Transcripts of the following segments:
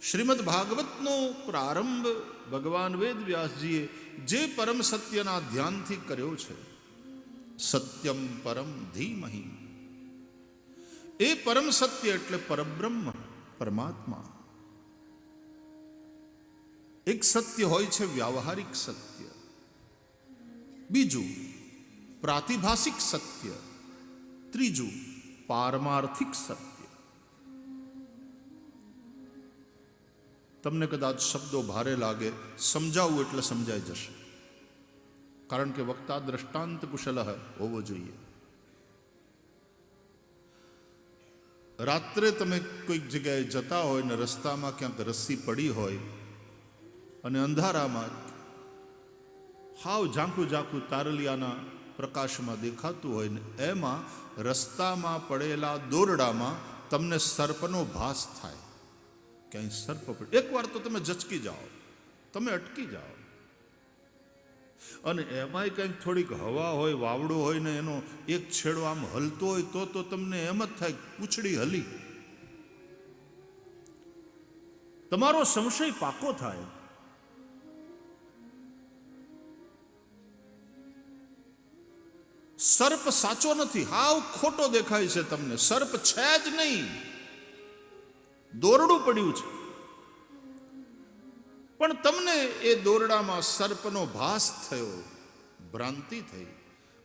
શ્રીમદ ભાગવતનો પ્રારંભ ભગવાન વેદ વ્યાસજીએ જે પરમ સત્યના ધ્યાનથી કર્યો છે, સત્યમ પરમ ધીમહિ, એ પરમ સત્ય એટલે પરબ્રહ્મ, પરમાત્મા. એક સત્ય હોય છે વ્યાવહારિક સત્ય, બીજું પ્રાતિભાષિક સત્ય, ત્રીજું પારમાર્થિક સત્ય. તમને કદાચ શબ્દો ભારે લાગે, સમજાવવું એટલે સમજાઈ જશે, કારણ કે વક્તા દ્રષ્ટાંત કુશલ હોવો જોઈએ. રાત્રે તમે કોઈક જગ્યાએ જતા હોય ને રસ્તામાં ક્યાંક રસ્સી પડી હોય અને અંધારામાં હાવ ઝાંખું ઝાંખું તારલિયાના પ્રકાશમાં દેખાતું હોય ને એમાં રસ્તામાં પડેલા દોરડામાં તમને સર્પનો ભાસ થાય. ક્યાંય સર્પ પડે, એકવાર તો તમે ઝચકી જાઓ, તમે અટકી જાઓ. અને એમાંય કંઈક થોડીક હવા હોય, વાવડો હોય ને એનો એક છેડો આમ હલતો હોય તો તમને એમ જ થાય પૂંછડી હલી. તમારો સંશય પાકો થાય. સર્પ સાચો નથી, હાવ ખોટો દેખાય છે તમને. સર્પ છે જ નહીં, દોરડું પડ્યું છે. પણ તમને એ દોરડામાં સર્પનો ભાસ થયો, ભ્રાંતિ થઈ,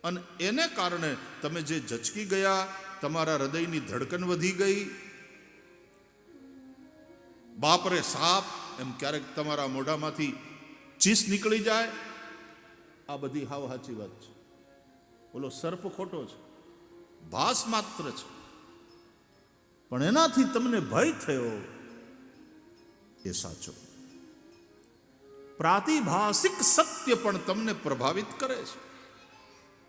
અને એને કારણે તમે જે ઝચકી ગયા, તમારા હૃદયની ધડકન વધી ગઈ. બાપરે સાપ એમ ક્યારેક તમારા મોઢામાંથી ચીસ નીકળી જાય. આ બધી હાવ સાચી વાત છે. બોલો, સર્પ ખોટો છે, ભાસ માત્ર છે, પણ એનાથી તમને ભય થયો એ સાચો. પ્રાતિભાષિક સત્ય પણ તમને પ્રભાવિત કરે છે,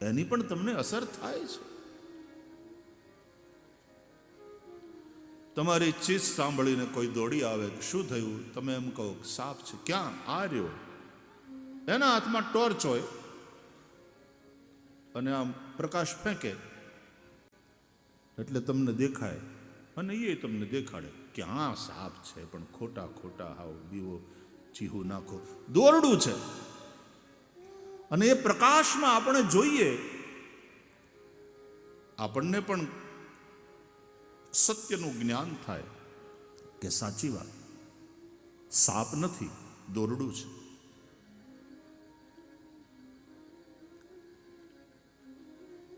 એની પણ તમને અસર થાય છે. તમારી ચીસ સાંભળીને કોઈ દોડી આવે, શું થયું? તમે એમ કહો સાપ છે. ક્યાં? આ રહ્યો. એના હાથમાં ટોર્ચ હોય અને આમ પ્રકાશ ફેંકે એટલે તમને દેખાય, અને એ તમને દેખાડે ક્યાં સાપ છે, પણ ખોટા ખોટા હાવ બીવો ચીહું નાખો. દોરડું છે, અને એ પ્રકાશમાં આપણે જોઈએ, આપણને પણ સત્યનું જ્ઞાન થાય કે સાચી વાત, સાપ નથી, દોરડું છે.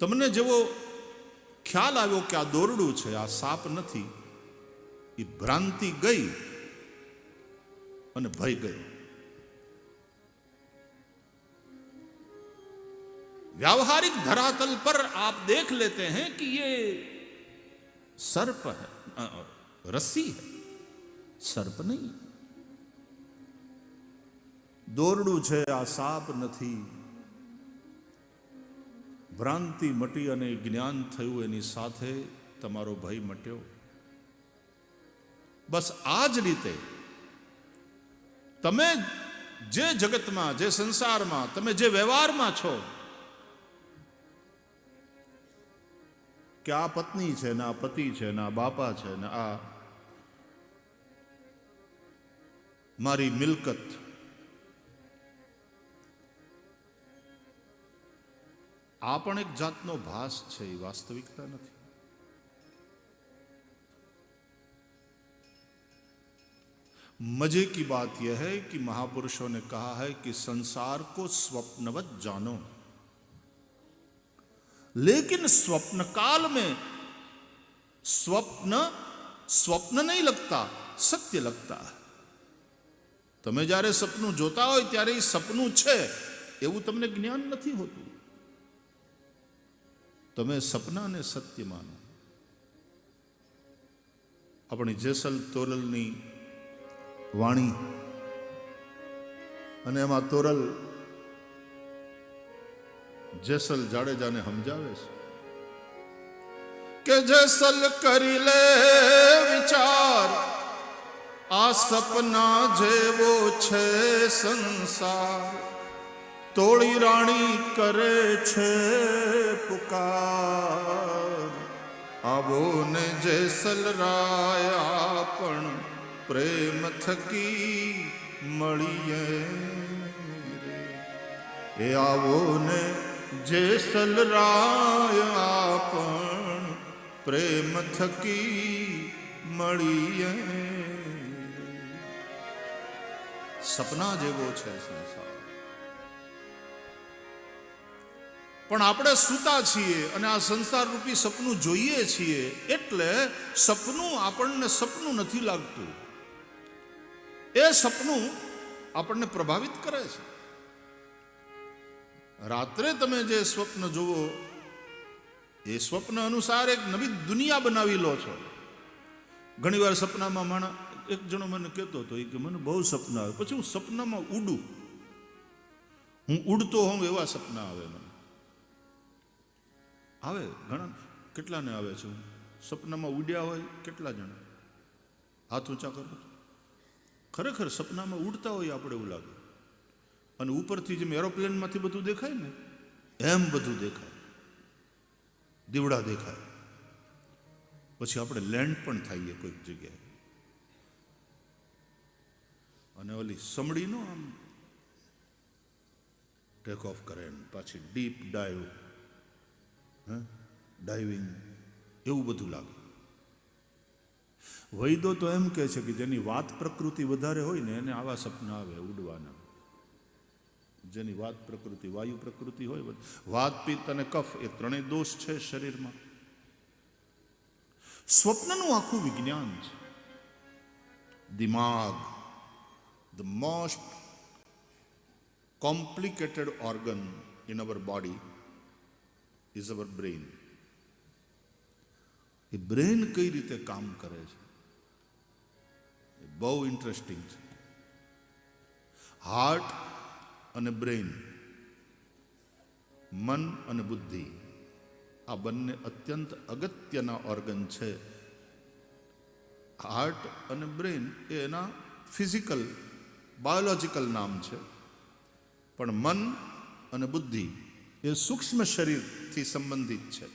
તમને જેવો ખ્યાલ આવ્યો કે આ દોરડું છે, આ સાપ નથી, એ ભ્રાંતિ ગઈ અને ભય ગયો. व्यावहारिक धरातल पर आप देख लेते हैं कि ये सर्प है, रस्सी है, सर्प नहीं. દોરડું છે, આ સાપ નથી. ભ્રાંતિ મટી અને જ્ઞાન થયું, એની સાથે તમારો ભય મટ્યો. બસ આ જ રીતે તમે જે જગતમાં, જે સંસારમાં, તમે જે વ્યવહારમાં છો, કે આ પત્ની છે ને આ પતિ છે ને આ બાપા છે ને આ મારી મિલકત, આ પણ એક જાતનો ભાસ છે, એ વાસ્તવિકતા નથી. मजे की बात यह है कि महापुरुषों ने कहा है कि संसार को स्वप्नवत जानो, लेकिन स्वप्न काल में स्वप्न नहीं लगता, सत्य लगता है. તમે જ્યારે સપનું જોતા હોય ત્યારે એ સપનું છે એવું તમને જ્ઞાન નથી હોતું. તમે સપનાને સત્ય માનો. આપણી જેસલ તોરલની વાણી, અને એમાં તોરલ જેસલ જાડેજાને સમજાવે છે કે જેસલ કરી લે વિચાર, આ સપના જેવો છે સંસાર, તોળી રાણી કરે છે પુકાર, આવો ને જેસલ રાય પણ પ્રેમ થકી મળીએ એ આવો ને જેસલરાય આપણ પ્રેમ થકી મળીએ. સપના જેવો છે સંસાર, પણ આપણે સૂતા છીએ અને આ સંસાર રૂપી સપનું જોઈએ છીએ, એટલે સપનું આપણને સપનું નથી લાગતું. એ સપનું આપણને પ્રભાવિત કરે છે. રાત્રે તમે જે સ્વપ્ન જુઓ એ સ્વપ્ન અનુસાર એક નવી દુનિયા બનાવી લો છો. ઘણીવાર સપનામાં માણસ, એક જણો મને કહેતો હતો કે મને બહુ સપના આવે, પછી હું સપનામાં ઉડું, હું ઉડતો હોઉં એવા સપના આવે મને. આવે ઘણા, કેટલાને આવે છે? સપનામાં ઉડ્યા હોય કેટલા જણા? હાથ ઊંચા કરો. ખરેખર સપનામાં ઉડતા હોય આપણે એવું લાગે, અને ઉપરથી જેમ એરોપ્લેનમાંથી બધું દેખાય ને એમ બધું દેખાય, દીવડા દેખાય. પછી આપણે લેન્ડ પણ થઈએ કોઈક જગ્યાએ, અને ઓલી સમડીનો આમ ટેક ઓફ કરે ને પાછી ડીપ ડાઇવિંગ એવું બધું લાગે. વૈદો તો એમ કહે છે કે જેની વાત પ્રકૃતિ વધારે હોય ને એને આવા સપના આવે ઉડવાના. જેની વાત પ્રકૃતિ, વાયુ પ્રકૃતિ હોય, વાત, પિત્ત અને કફ એ ત્રણેય દોષ છે શરીરમાં. સ્વપ્નનું આખું વિજ્ઞાન છે. દિમાગ, the most complicated organ in our body is our brain. A brain કઈ રીતે કામ કરે છે એ બહુ ઇન્ટરેસ્ટિંગ છે. હાર્ટ અને બ્રેન, મન અને બુદ્ધિ, આ બંને અત્યંત અગત્યના ઓર્ગન છે. હાર્ટ અને બ્રેન એ એના ફિઝિકલ બાયોલોજિકલ નામ છે, પણ મન અને બુદ્ધિ એ સૂક્ષ્મ શરીરથી સંબંધિત છે.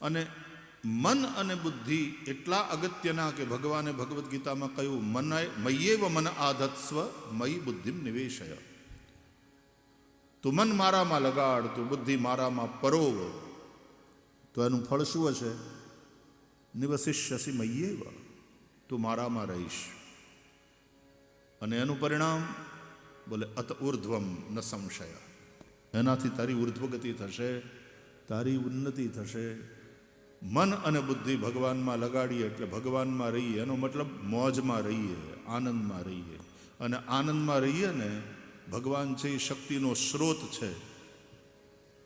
અને મન અને બુદ્ધિ એટલા અગત્યના કે ભગવાને ભગવદ્ ગીતામાં કહ્યું, મય્યેવ મન આધત્સ્વ મયી બુદ્ધિમ નિવેશય. તું મન મારામાં લગાડ, તું બુદ્ધિ મારામાં પરોવ, તો એનું ફળ શું હશે? નિવસિષ્યસી મય્યેવ, તું મારામાં રહીશ. અને એનું પરિણામ બોલે અત ઉર્ધ્વમ ન સંશય, એનાથી તારી ઉર્ધ્વગતિ થશે, તારી ઉન્નતિ થશે. મન અને બુદ્ધિ ભગવાનમાં લગાડીએ એટલે ભગવાનમાં રહીએ, એનો મતલબ મોજમાં રહીએ, આનંદમાં રહીએ. અને આનંદમાં રહીએ ને, ભગવાન છે એ શક્તિનો સ્ત્રોત છે.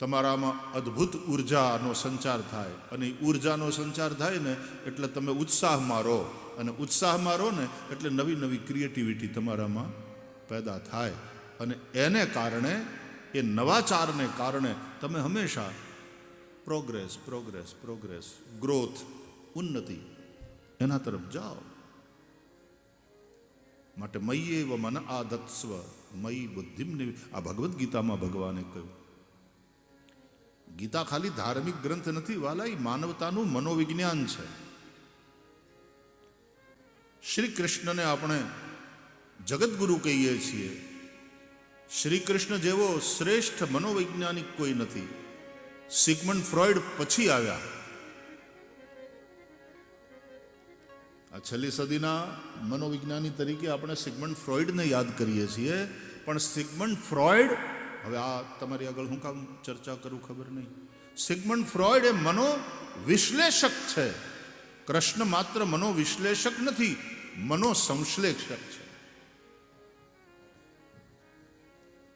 તમારામાં અદ્ભુત ઉર્જાનો સંચાર થાય, અને એ ઉર્જાનો સંચાર થાય ને એટલે તમે ઉત્સાહમાં રહો, અને ઉત્સાહમાં રહો ને એટલે નવી નવી ક્રિએટિવિટી તમારામાં પેદા થાય. અને એને કારણે, એ નવાચારને કારણે તમે હંમેશા પ્રોગ્રેસ પ્રોગ્રેસ પ્રોગ્રેસ, ગ્રોથ, ઉન્નતિ એના તરફ જાઓ. માટે મય્યેવ મન આધત્સ્વ મયી બુદ્ધિમ નિવેશ, આ ભગવદ્ ગીતામાં ભગવાને કહ્યું. ગીતા ખાલી ધાર્મિક ગ્રંથ નથી વાલા, એ માનવતાનું મનોવિજ્ઞાન છે. શ્રી કૃષ્ણને આપણે જગતગુરુ કહીએ છીએ. શ્રી કૃષ્ણ જેવો શ્રેષ્ઠ મનોવૈજ્ઞાનિક કોઈ નથી. સિગમન્ડ ફ્રોઈડ પછી આવ્યા. આ છેલ્લી સદીના મનોવિજ્ઞાની તરીકે આપણે સિગમન્ડ ફ્રોઈડને યાદ કરીએ છીએ, પણ સિગમન્ડ ફ્રોઈડ, હવે આ તમારી આગળ હું કામ ચર્ચા કરું ખબર નહીં. સિગમન્ડ ફ્રોઈડ એ મનોવિશ્લેષક છે. કૃષ્ણ માત્ર મનોવિશ્લેષક નથી, મનોસંશ્લેષક છે.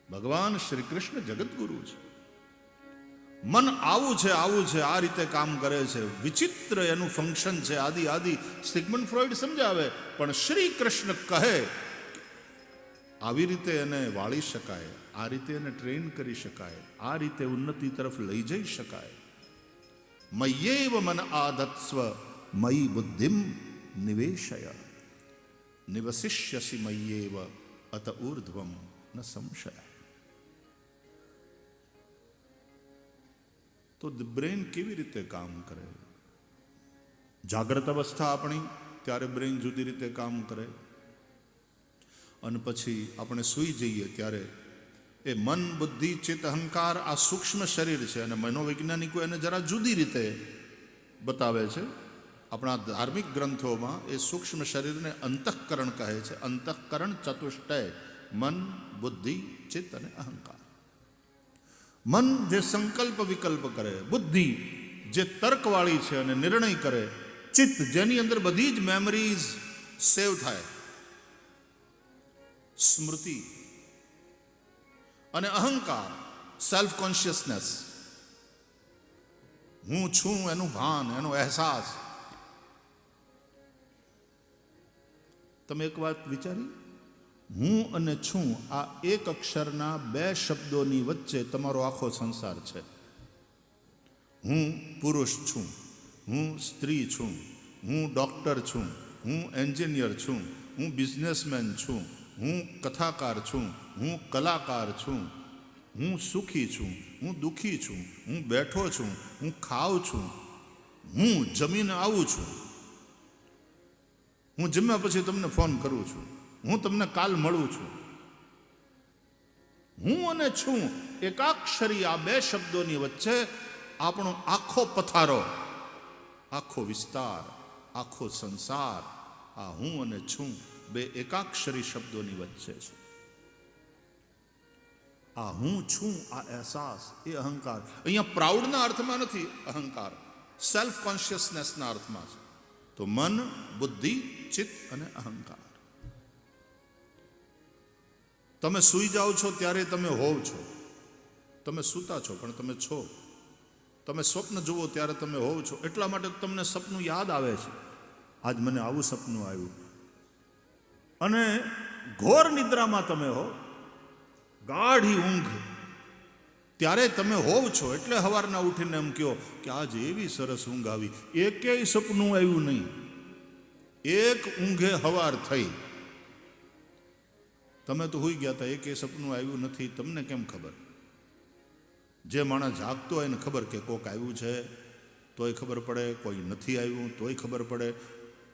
ભગવાન શ્રી કૃષ્ણ જગતગુરુ છે. મન આવું છે, આવું છે, આ રીતે કામ કરે છે, વિચિત્ર એનું ફંક્શન છે, આદિ સિગમન્ડ ફ્રોઈડ સમજાવે. પણ શ્રી કૃષ્ણ કહે આવી રીતે એને વાળી શકાય, આ રીતે એને ટ્રેન કરી શકાય, આ રીતે ઉન્નતિ તરફ લઈ જઈ શકાય. મય્યેવ મન આધત્સ્વ મયી બુદ્ધિમ નિવેશય નિવસિષ્યસી મય્યેવ અત ઊર્ધ્વમ ન સંશય. તો બ્રેન કેવી રીતે કામ કરે? જાગ્રત અવસ્થા આપણી ત્યારે બ્રેઇન જુદી રીતે કામ કરે, અને પછી આપણે સૂઈ જઈએ ત્યારે એ મન, બુદ્ધિ, ચિત્ત, અહંકાર આ સૂક્ષ્મ શરીર છે. અને મનોવૈજ્ઞાનિકો એને જરા જુદી રીતે બતાવે છે. આપણા ધાર્મિક ગ્રંથોમાં એ સૂક્ષ્મ શરીરને અંતઃકરણ કહે છે. અંતઃકરણ ચતુષ્ટય: મન, બુદ્ધિ, ચિત્ત અને અહંકાર. મન જે સંકલ્પ વિકલ્પ કરે, બુદ્ધિ જે તર્કવાળી છે અને નિર્ણય કરે, ચિત્ત જેની અંદર બધી જ મેમરીઝ સેવ થાય, સ્મૃતિ, અને અહંકાર સેલ્ફ કોન્શિયસનેસ, હું છું એનું ભાન, એનો અહેસાસ. તમે એક વાત વિચારી, હું અને છું આ એક અક્ષરના બે શબ્દોની વચ્ચે તમારો આખો સંસાર છે. હું પુરુષ છું, હું સ્ત્રી છું, હું ડૉક્ટર છું, હું એન્જિનિયર છું, હું બિઝનેસમેન છું, હું કથાકાર છું, હું કલાકાર છું, હું સુખી છું, હું દુઃખી છું, હું બેઠો છું, હું ખાઉં છું, હું જમીને આવું છું, હું જમ્યા પછી તમને ફોન કરું છું, હું તમને કાલ મળું છું. હું અને છું એકાક્ષરી આ બે શબ્દોની વચ્ચે આપણો આખો પથારો, આખો વિસ્તાર, આખો સંસાર આ હું અને છું બે એકાક્ષરી શબ્દોની વચ્ચે છે. આ હું છું, આ અહેસાસ, એ અહંકાર. અહીંયા પ્રાઉડના અર્થમાં નથી અહંકાર, સેલ્ફ કોન્શિયસનેસના અર્થમાં છે. તો મન, બુદ્ધિ, ચિત્ત અને અહંકાર. તમે સૂઈ જાઓ છો ત્યારે તમે હોવ છો, તમે સૂતા છો પણ તમે છો. તમે સ્વપ્ન જુઓ ત્યારે તમે હોવ છો. એટલા માટે તમને સપનું યાદ આવે છે, આજ મને આવું સપનું આવ્યું. અને ઘોર નિદ્રામાં તમે હો, ગાઢી ઊંઘ, ત્યારે તમે હોવ છો. એટલે સવારના ઉઠીને એમ કહો કે આજ એવી સરસ ઊંઘ આવી, એકેય સપનું આવ્યું નહીં, એક ઊંઘે હવાર થઈ. તમે તો હોઈ ગયા હતા, એકેય સપનું આવ્યું નથી. તમને કેમ ખબર? જે માણસ જાગતો હોય ને ખબર કે કોક આવ્યું છે તોય ખબર પડે, કોઈ નથી આવ્યું તોય ખબર પડે.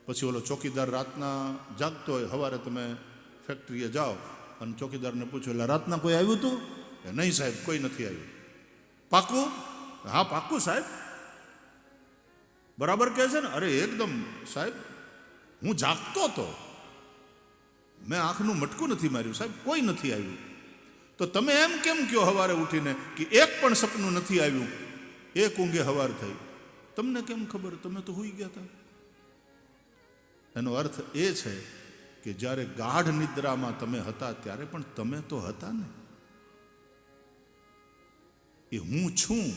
પછી ઓલો ચોકીદાર રાતના જાગતો હોય, સવારે તમે ફેક્ટરીએ જાઓ અને ચોકીદારને પૂછો, એટલે રાતના કોઈ આવ્યું હતું? નહીં સાહેબ, કોઈ નથી આવ્યું. પાક્કું? હા પાક્કું સાહેબ. બરાબર કહે છે ને? અરે એકદમ સાહેબ, હું જાગતો હતો, મેં આંખનું મટકું નથી માર્યું સાહેબ, કોઈ નથી આવ્યું. તો તમે એમ કેમ કહો સવારે ઉઠીને કે એક પણ સપનું નથી આવ્યું, એક ઊંઘે સવાર થઈ? તમને કેમ ખબર? તમે તો હોઈ ગયા હતા. એનો અર્થ એ છે કે જ્યારે ગાઢ નિદ્રામાં તમે હતા ત્યારે પણ તમે તો હતા ને. એ હું છું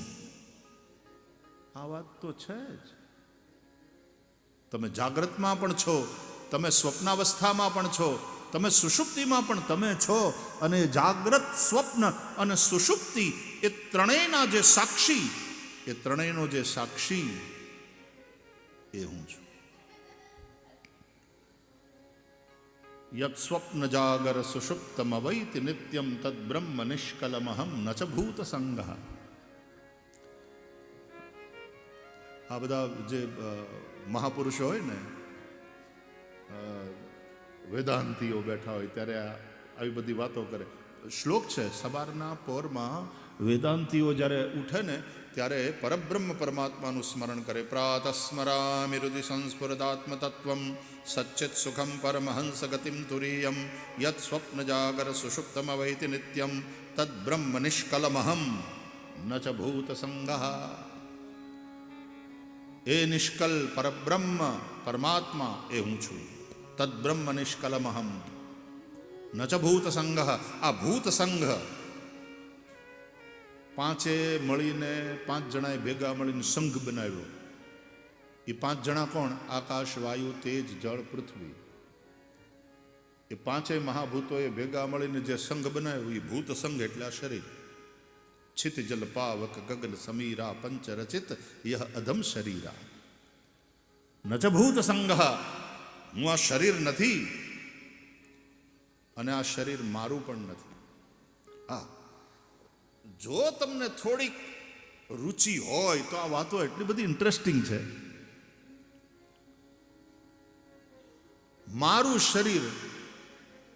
આ વાત તો છે જ. તમે જાગ્રતમાં પણ છો, તમે સ્વપ્નાવસ્થામાં પણ છો, તમે સુષુપ્તિમાં પણ તમે છો. અને જાગ્રત, સ્વપ્ન અને સુષુપ્તિ એ ત્રણેયના જે સાક્ષી, એ ત્રણેયનો જે સાક્ષી એ હું છું. યત સ્વપ્ન જાગર સુષુપ્તમ અવૈતિ નિત્યમ તદ બ્રહ્મ નિષ્કલમહમ ન ચ ભૂત સંગઃ. આ બધા જે મહાપુરુષો હોય ને, વેદાંતિઓ બેઠા હોય ત્યારે આવી બધી વાતો કરે. શ્લોક છે, સવારના પોરમાં વેદાંતિઓ જ્યારે ઉઠે ને ત્યારે પરબ્રહ્મ પરમાત્માનું સ્મરણ કરે. પ્રાતસ્મરામિ હૃદિ સંસ્ફુરદાત્મ તત્વમ સચ્ચિત સુખમ પરમહંસ ગતિમ તુરીયમ યત સ્વપ્ન જાગર સુષુપ્તમ વૈતિ નિત્યમ તદ બ્રહ્મ નિષ્કલમહમ ન ચ ભૂત સંગઃ. એ નિષ્કલ પરબ્રહ્મ પરમાત્મા એ હું છું. તદ બ્રહ્મ નિષ્કલમહમ ન ચ ભૂત સંગઃ. આ ભૂત સંઘ, પાંચે મળીને, પાંચ જણાએ ભેગા મળીને સંઘ બનાવ્યો. એ પાંચ જણા કોણ? આકાશ, વાયુ, તેજ, જળ, પૃથ્વી. એ પાંચેય મહાભૂતોએ ભેગા મળીને જે સંઘ બનાવ્યો એ ભૂત સંઘ એટલે આ શરીર. છિત જલ પાવક ગગન સમીરા પંચ રચિત યહ અધમ શરીરા ન ચ ભૂત સંઘ. હું આ શરીર નથી અને આ શરીર મારું પણ નથી. હા, જો તમને થોડીક રુચિ હોય તો આ વાતો એટલી બધી ઇન્ટરેસ્ટિંગ છે. મારું શરીર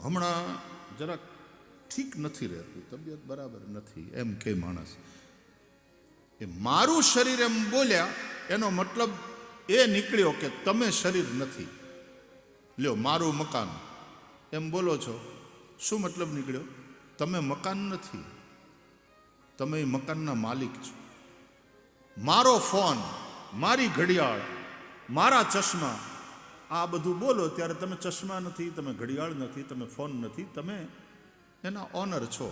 હમણાં જરાક ઠીક નથી રહેતું, તબિયત બરાબર નથી, એમ કે માણસ એ મારું શરીર એમ બોલ્યા એનો મતલબ એ નીકળ્યો કે તમે શરીર નથી. લ્યો, મારું મકાન એમ બોલો છો, શું મતલબ નીકળ્યો? તમે મકાન નથી, તમે એ મકાનના માલિક છો. મારો ફોન, મારી ઘડિયાળ, મારા ચશ્મા, આ બધું બોલો ત્યારે તમે ચશ્મા નથી, તમે ઘડિયાળ નથી, તમે ફોન નથી, તમે એના ઓનર છો.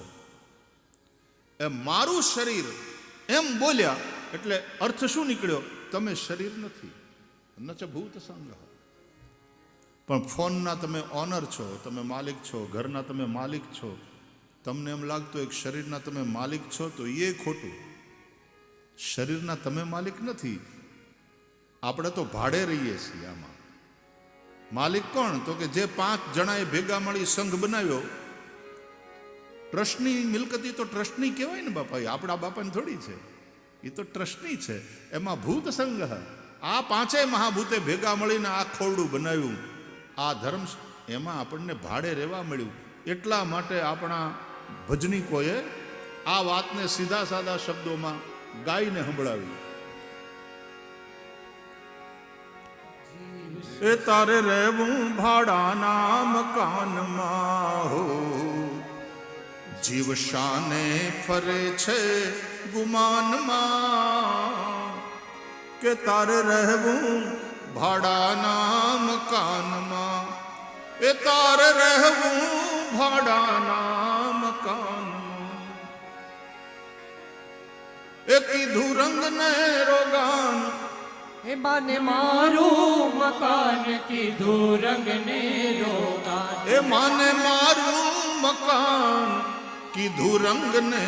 એ મારું શરીર એમ બોલ્યા એટલે અર્થ શું નીકળ્યો? તમે શરીર નથી. ન ચ ભૂત સંગ. પણ ફોનના તમે ઓનર છો, તમે માલિક છો, ઘરના તમે માલિક છો. તમને એમ લાગતું એક શરીરના તમે માલિક છો તો એ ખોટું. શરીરના તમે માલિક નથી. આપણે તો ભાડે રહીએ છીએ. આમાં માલિક કોણ? તો કે જે 5 જણાએ ભેગા મળી સંઘ બનાવ્યો. ટ્રસ્ટની મિલકતી તો ટ્રસ્ટની કહેવાય ને બાપા, આપણા બાપાને થોડી છે, એ તો ટ્રસ્ટની છે. એમાં ભૂત સંઘ, આ 5 મહાભૂતે ભેગા મળીને આ ખોરડું બનાવ્યું, આ ધર્મ, એમાં આપણને ભાડે રહેવા મળ્યું. એટલા માટે આપણા ભજનીકોએ આ વાતને સીધા સાદા શબ્દોમાં ગાઈને સંભળાવી. એ તારે રહેવું ભાડાના મકાનમાં હો, જીવ શાને ફરે છે ગુમાનમાં. કે તારે રહેવું ભાડાના મકાનમાં, એ તારે રહેવું ભાડાના મકાનમાં. એ કીધું રંગ ને રોગાન, એ માને મારું મકાન કીધું રંગ ને રોગાન. એ માને મારું મકાન કીધું રંગ ને.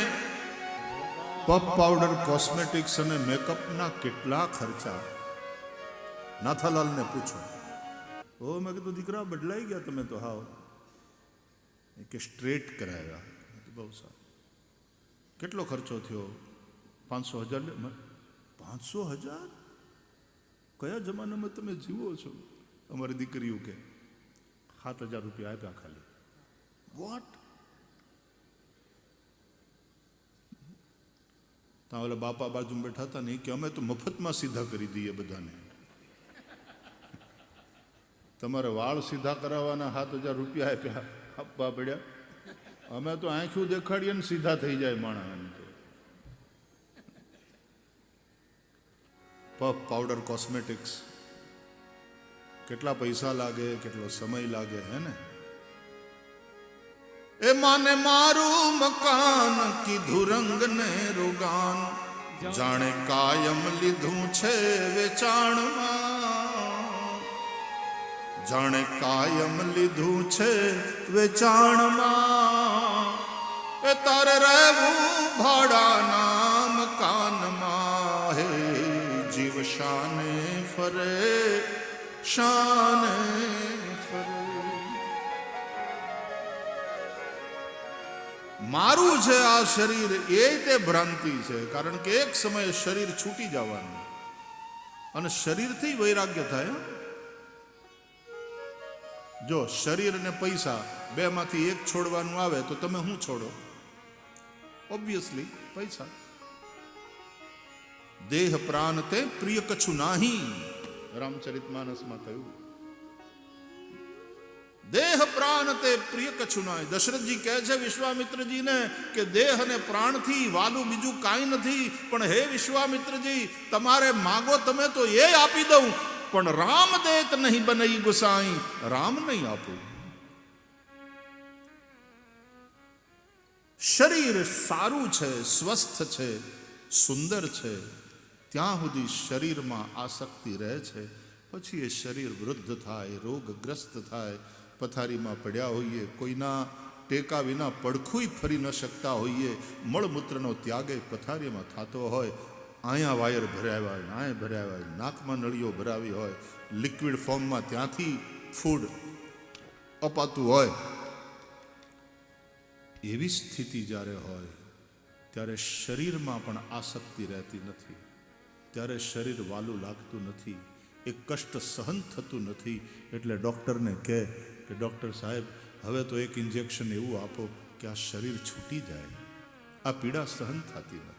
પફ પાવડર, કોસ્મેટિક્સ અને મેકઅપના કેટલા ખર્ચા? નાથાલાલને પૂછો. ઓ, મેં કીધું દીકરા બદલાઈ ગયા તમે તો હાવ. કે સ્ટ્રેટ કરાવ્યા. બહુ સારું. કેટલો ખર્ચો થયો? 500,000. 500,000? કયા જમાનામાં તમે જીવો છો? અમારી દીકરીઓ કે 7,000 રૂપિયા આપ્યા ખાલી. વોટ? ત્યાં ઓલા બાપા બાજુ બેઠા હતા ને કે અમે તો મફતમાં સીધા કરી દઈએ બધાને. તમારે વાળ સીધા કરાવવાના 7,000 રૂપિયા આપ્યા, આપવા પડ્યા. અમે તો આંખું દેખાડીએ ને સીધા થઈ જાય માણસ. પફ પાવડર, કોસ્મેટિક્સ, કેટલા પૈસા લાગે, કેટલો સમય લાગે, હે ને? એ માને મારું મકાન કીધું રંગ ને રોગાન. જાણે કાયમ લીધું છે વેચાણમાં, જાણે કાયમ લીધું છે વેચાણમાં. એ તારે રહેવું ભાડાના મકાનમાં. હે જીવ શાને ફરે, શાને ફરે. મારું છે આ શરીર, એ તે ભ્રાંતિ છે. કારણ કે એક સમયે શરીર છૂટી જવાનું અને શરીરથી વૈરાગ્ય થાય. જો શરીર અને પૈસા બેમાંથી એક છોડવાનું આવે તો તમે શું છોડો? ઓબ્વિયસલી પૈસા. દેહ પ્રાણ તે પ્રિય કછું નાહી, રામચરિતમાનસમાં કહ્યું. દેહ પ્રાણ તે પ્રિય કછું નાહી. દશરથજી કહે છે વિશ્વામિત્રજીને કે દેહ અને પ્રાણથી વાલું બીજું કાંઈ નથી, પણ હે વિશ્વામિત્રજી, તમારે માગો તમે તો એ આપી દઉં, પણ રામ દેત નહીં બનઈ ગુસાઈ, રામ નહીં આપું. શરીર સારું છે, સ્વસ્થ છે, સુંદર છે, ત્યાં સુધી શરીરમાં આસક્તિ રહે છે. પછી એ શરીર વૃદ્ધ થાય, રોગગ્રસ્ત થાય, પથારીમાં પડ્યા હોઈએ, કોઈના ટેકા વિના પડખું ફરી ન શકતા હોઈએ, મળમૂત્રનો ત્યાગે પથારીમાં થતો હોય, અહીંયા વાયર ભરાવ્યા હોય, અહીંયા ભરાવ્યા હોય, નાકમાં નળીઓ ભરાવી હોય, લિક્વિડ ફોર્મમાં ત્યાંથી ફૂડ અપાતું હોય, એવી સ્થિતિ જ્યારે હોય ત્યારે શરીરમાં પણ આસક્તિ રહેતી નથી. ત્યારે શરીર વાલું લાગતું નથી. એ કષ્ટ સહન થતું નથી. એટલે ડૉક્ટરને કહે કે ડૉક્ટર સાહેબ હવે તો એક ઇન્જેક્શન એવું આપો કે આ શરીર છૂટી જાય, આ પીડા સહન થતી નથી.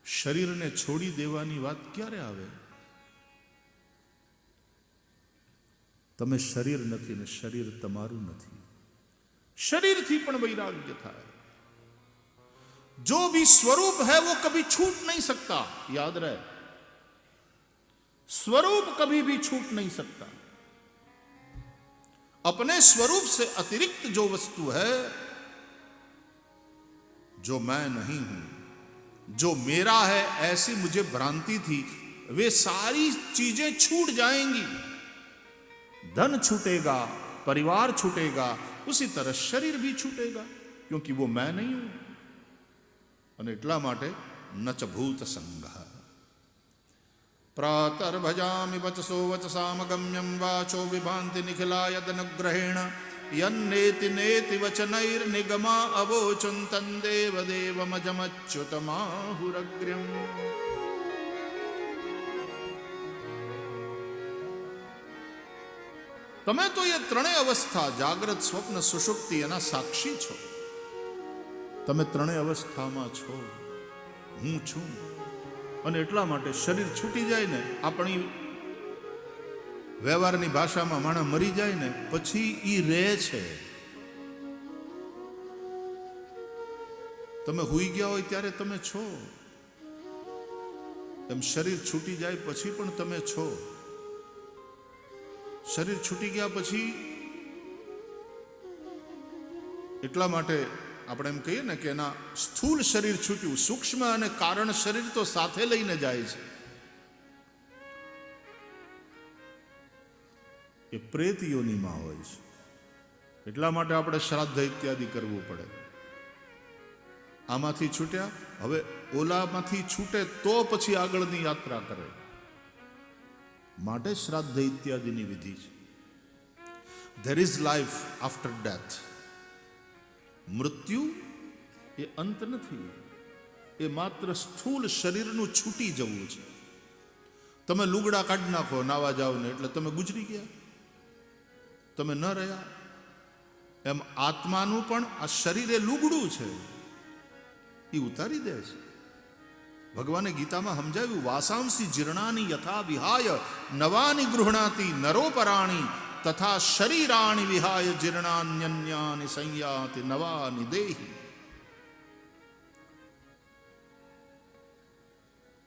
શરીરને છોડી દેવાની વાત ક્યારે આવે? તમે શરીર નથી ને શરીર તમારું નથી. શરીરથી પણ વૈરાગ્ય થાય. जो भी स्वरूप है वो कभी छूट नहीं सकता, याद रहे, स्वरूप कभी भी छूट नहीं सकता. अपने स्वरूप से अतिरिक्त जो वस्तु है, जो मैं नहीं हूं, जो मेरा है ऐसी मुझे भ्रांति थी, वे सारी चीजें छूट जाएंगी. धन छूटेगा, परिवार छूटेगा, उसी तरह शरीर भी छूटेगा, क्योंकि वो मैं नहीं हूं. અને એટલા માટે નચ ભૂત સંઘ પ્રાતર્ભજામિ વચસો વચસામગમ્યમ વાચો વિભાંતિ નિખિલાયદનુગ્રહેણ યન્નેતિ નેતિ વચનૈર્નિગમા અવોચન તન્દેવ દેવમજમચ્યુતમાહુરગ્ર્યમ. તમે તો એ ત્રણેય અવસ્થા જાગ્રત, સ્વપ્ન, સુષુપ્તિ એના સાક્ષી છો. તમે ત્રણેય અવસ્થામાં છો, હું છું. અને એટલા માટે શરીર છૂટી જાય ને, આપણી વ્યવહારની ભાષામાં માણસ મરી જાય ને પછી ઈ રહે છે. તમે હુઈ ગયા હોય ત્યારે તમે છો, એમ શરીર છૂટી જાય પછી પણ તમે છો. શરીર છૂટી ગયા પછી એટલા માટે આપણે એમ કહીએ ને કે એના સ્થૂળ શરીર છૂટ્યું, સૂક્ષ્મ અને કારણ શરીર તો સાથે લઈને જાય છે. એ પ્રેત યોનિમાં હોય છે. એટલા માટે આપણે શ્રાદ્ધ ઇત્યાદિ કરવું પડે. આમાંથી છૂટ્યા, હવે ઓલામાંથી છૂટે તો પછી આગળની યાત્રા કરે, માટે શ્રાદ્ધ ઇત્યાદિની વિધિ છે. There is life after death. મૃત્યુ એ અંત નથી, એ માત્ર સ્થૂળ શરીરનું છૂટી જવું છે. તમે લુગડા કાઢી નાખો, નાવા જાઓ ને એટલે તમે ગુજરી ગયા, તમે ન રહ્યા. એમ આત્માનું પણ આ શરીર એ લુગડું છે, એ ઉતારી દે છે. ભગવાને ગીતામાં સમજાવ્યું, વાસાંસી જીર્ણાની યથા વિહાય નવાની ગૃહણાતિ નરોપરાણી તથા શરીરાણી વિહાય જીર્ણાન્યન્યાની સંયાતિ નવાની દેહી.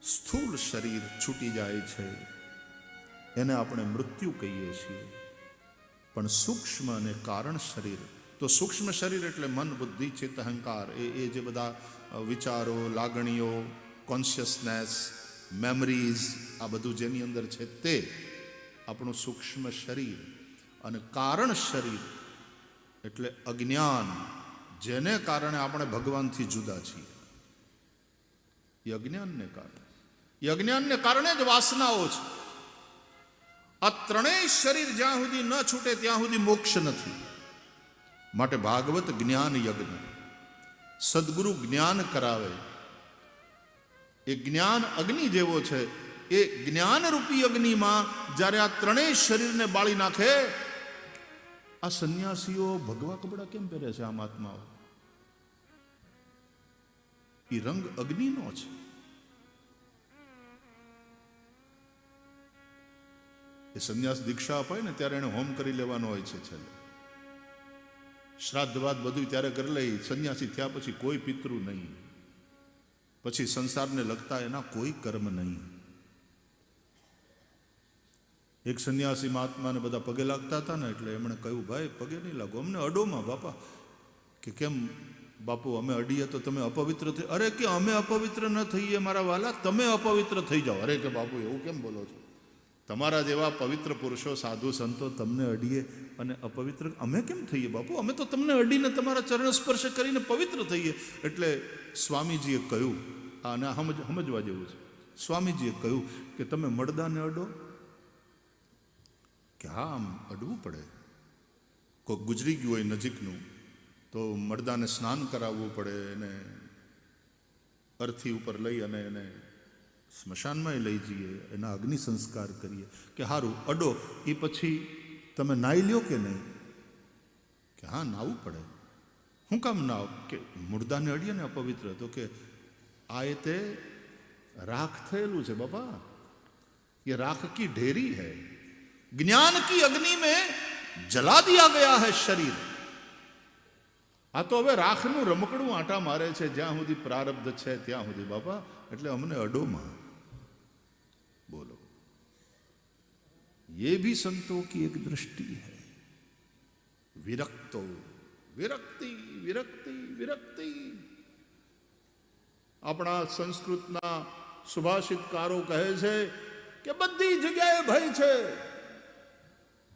સ્થૂળ શરીર છૂટી જાય છે એને આપણે મૃત્યુ કહીએ છીએ. પણ સૂક્ષ્મ અને કારણ શરીર, તો સૂક્ષ્મ શરીર એટલે મન, બુદ્ધિ, ચિત્ત, અહંકાર, એ જે બધા વિચારો, લાગણીઓ, કોન્શિયસનેસ, મેમરીઝ, આ બધું જેની અંદર છે તે આપણું સૂક્ષ્મ શરીર. અને કારણ શરીર એટલે અજ્ઞાન, જેને કારણે આપણે ભગવાનથી જુદા છીએ. એ અજ્ઞાનને કારણે, એ અજ્ઞાનને કારણે જ વાસનાઓ છે. આ ત્રણેય શરીર જ્યાં સુધી ન છૂટે ત્યાં સુધી મોક્ષ નથી. માટે ભાગવત જ્ઞાન યજ્ઞ, સદગુરુ જ્ઞાન કરાવે. એ જ્ઞાન અગ્નિ જેવો છે. એ જ્ઞાનરૂપી અગ્નિમાં જ્યારે આ ત્રણેય શરીરને બાળી નાખે. આ સંન્યાસીઓ ભગવા કપડા કેમ પહેરે છે? આ મહાત્માઓ, એ રંગ અગ્નિનો છે. એ સંન્યાસ દીક્ષા અપાય ને ત્યારે એને હોમ કરી લેવાનો હોય છે. છેલ્લે શ્રાદ્ધ બાદ બધું ત્યારે કરી લે. સંન્યાસી થયા પછી કોઈ પિતૃ નહીં, પછી સંસારને લગતા એના કોઈ કર્મ નહીં. એક સંન્યાસી મહાત્માને બધા પગે લાગતા હતા ને એટલે એમણે કહ્યું, ભાઈ પગે નહીં લાગો, અમને અડોમાં બાપા. કે કેમ બાપુ, અમે અડીએ તો તમે અપવિત્ર થઈ? અરે કે અમે અપવિત્ર ન થઈએ મારા વાલા, તમે અપવિત્ર થઈ જાઓ. અરે કે બાપુ એવું કેમ બોલો છો? તમારા જેવા પવિત્ર પુરુષો, સાધુ સંતો તમને અડીએ અને અપવિત્ર અમે કેમ થઈએ બાપુ? અમે તો તમને અડીને તમારા ચરણ સ્પર્શ કરીને પવિત્ર થઈએ. એટલે સ્વામીજીએ કહ્યું, આને સમજવા જેવું છે. સ્વામીજીએ કહ્યું કે તમે મળદાને અડો કે હા, આમ અડવું પડે. કોઈક ગુજરી ગયું હોય નજીકનું તો મળદાને સ્નાન કરાવવું પડે, એને અર્થી ઉપર લઈ અને એને સ્મશાનમાં લઈ જઈએ, એના અગ્નિ સંસ્કાર કરીએ કે સારું અડો એ પછી તમે નાહી લ્યો કે નહીં? કે હા નાહવું પડે. શું કામ નાવ? કે મુર્દાને અડીએ ને અપવિત્ર, તો કે આ એ તે राख थेलू છે बाबा, ये राख की ढेरी है, ज्ञान की अग्नि में जला दिया गया है शरीर. આ તો હવે રાખનું રમકડું આંટા મારે છે, જ્યાં સુધી પ્રારબ્ધ છે ત્યાં સુધી બાપા, એટલે અમને અડોમાં. બોલો, ये भी संतों की एक दृष्टि है. विरक्तो विरक्ति विरक्ति विरक्ति. આપણા સંસ્કૃતના સુભાષિતકારો કહે છે કે બધી જગ્યાએ ભય છે.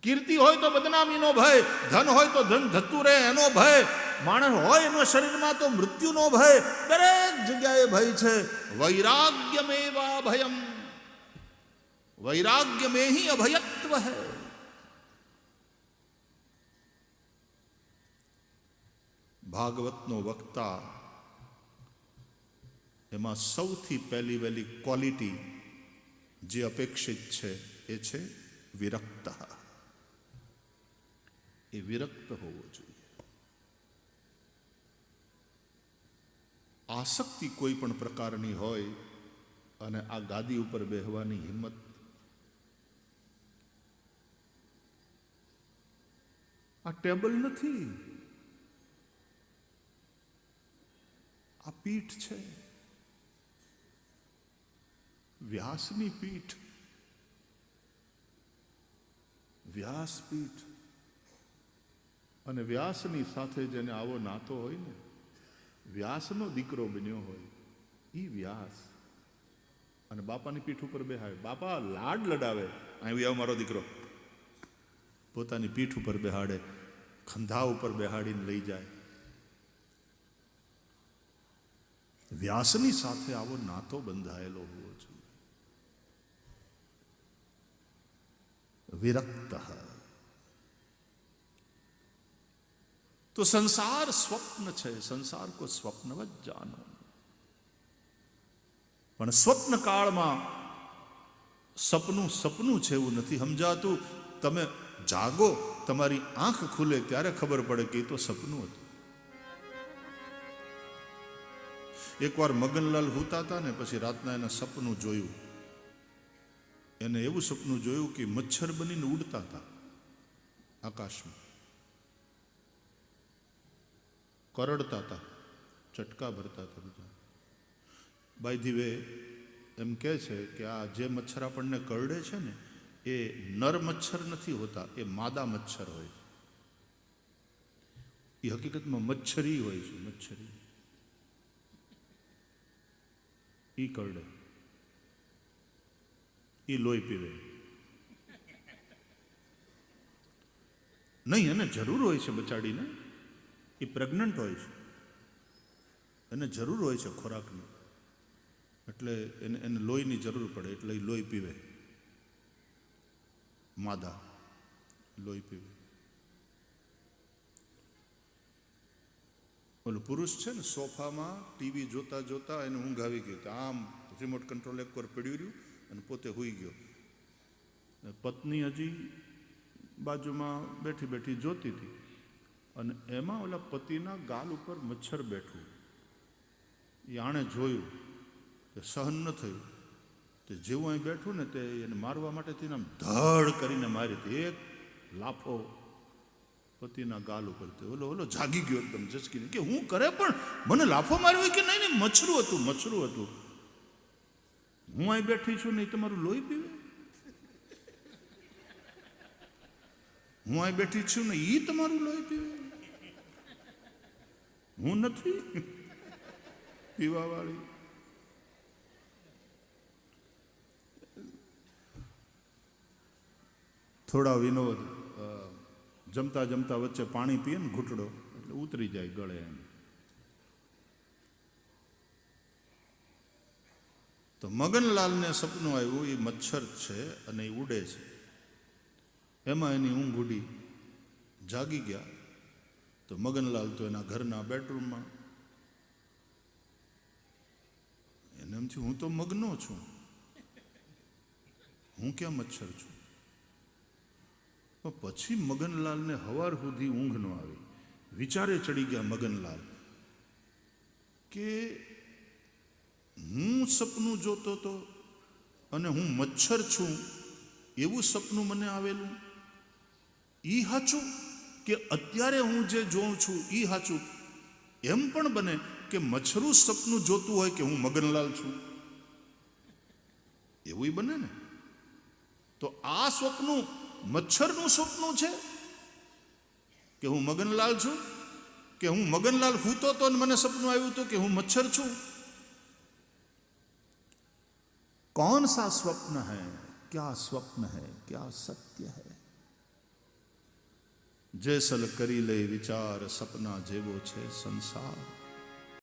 કીર્તિ હોય તો બદનામીનો ભય, ધન હોય તો ધન ધતું રહે એનો ભય, માણસ હોય એના શરીરમાં તો મૃત્યુનો ભય, દરેક જગ્યાએ ભય છે. વૈરાગ્યમેવા ભયમ, वैराग्य में ही अभयत्व है. ભાગવતનો વક્તા એમાં સૌથી પહેલી વહેલી ક્વોલિટી જે અપેક્ષિત છે એ છે વિરક્ત. એ વિરક્ત હોવો જોઈએ. આસક્તિ કોઈ પણ પ્રકારની હોય અને આ ગાદી ઉપર બેહવાની હિંમત, આ ટેબલ નથી, આ પીઠ છે, વ્યાસની પીઠ, વ્યાસપીઠ. અને વ્યાસની સાથે જેને આવો નાતો હોય ને, વ્યાસનો દીકરો બન્યો હોય, એ વ્યાસ અને બાપાની પીઠ ઉપર બેહાય. બાપા લાડ લડાવે, અહીં આવ મારો દીકરો, પોતાની પીઠ ઉપર બેહાડે, ખંધા ઉપર બેહાડીને લઈ જાય. વ્યાસની સાથે આવો નાતો બંધાયેલો હોવો જોઈએ. વિરક્ત. તો સંસાર સ્વપ્ન છે, સંસાર કો સ્વપ્નવત જાનો. પણ સ્વપ્ન કાળમાં સપનું સપનું છે એવું નથી સમજાતું. તમે જાગો, તમારી આંખ ખુલે ત્યારે ખબર પડે કે એ તો સપનું હતું. એકવાર મગનલાલ હુતા હતા ને, પછી રાતના એને સપનું જોયું. એને એવું સપનું જોયું કે મચ્છર બનીને ઉડતા હતા આકાશમાં, કરડતા હતા, ચટકા ભરતા હતા બધા. બાય ધી વે એમ કહે છે કે આ જે મચ્છર આપણને કરડે છે ને, એ નર મચ્છર નથી હોતા, એ માદા મચ્છર હોય છે. એ હકીકતમાં મચ્છરી હોય છે, મચ્છરી. એ કરડે, એ લોહી પીવે નહીં. એને જરૂર હોય છે બચાડીને, એ પ્રેગ્નન્ટ હોય છે, એને જરૂર હોય છે ખોરાકની, એટલે એને લોહીની જરૂર પડે, એટલે એ લોહી પીવે. માદા લોહી પીવે. ઓલું પુરુષ છે ને, સોફામાં ટીવી જોતા જોતા એને ઊંઘ આવી ગઈ, આમ રિમોટ કંટ્રોલ એક વાર પડ્યું રહ્યું અને પોતે સૂઈ ગયો. પત્ની હજી બાજુમાં બેઠી બેઠી જોતી હતી, અને એમાં ઓલા પતિના ગાલ ઉપર મચ્છર બેઠું. એ આણે જોયું, તે સહન ન થયું, તે જેવું અહીં બેઠું ને, તે એને મારવા માટે તેને આમ ધડ કરીને મારી હતી. એક લાફો પતિના ગાલ ઉપર. ઓલો ઓલો જાગી ગયો એકદમ ઝચકીને, કે હું કરે પણ મને લાફો માર્યો કે નહીં? નહીં, મચ્છરું હતું, મચ્છરું હતું. હું અહીં બેઠી છું નહીં તમારું લોહી પીવે? હું અહીં બેઠી છું ને એ તમારું લોહી પીવે? હું નથી પીવા વાળી. થોડા વિનોદ. જમતા જમતા વચ્ચે પાણી પીએ ને ઘૂંટડો, એટલે ઉતરી જાય ગળે એમ. તો મગનલાલને સપનું આવ્યું, એ મચ્છર છે અને એ ઉડે છે. એમાં એની ઊંઘ ઉડી, જાગી ગયા. તો મગનલાલ તો એના ઘરના બેડરૂમમાં. એને એમ થયું હું તો મગનો છું, હું ક્યાં મચ્છર છું? પણ પછી મગનલાલને હવાર સુધી ઊંઘ ન આવી. વિચારે ચડી ગયા મગનલાલ કે હું સપનું જોતો હતો અને હું મચ્છર છું એવું સપનું મને આવેલું. ઈ હાચું કે અત્યારે હું જે જોઉં છું ઈ હાચું? એમ પણ બને કે મચ્છરું સપનું જોતું હોય કે હું મગનલાલ છું, એવું બને ને. તો આ સ્વપ્નું મચ્છરનું સ્વપ્નું છે કે હું મગનલાલ છું, કે હું મગનલાલ હૂતો તો મને સપનું આવ્યું હતું કે હું મચ્છર છું? कौन सा स्वप्न है, क्या स्वप्न है, क्या सत्य है? जैसल करी ले विचार सपना जेवो छे संसार.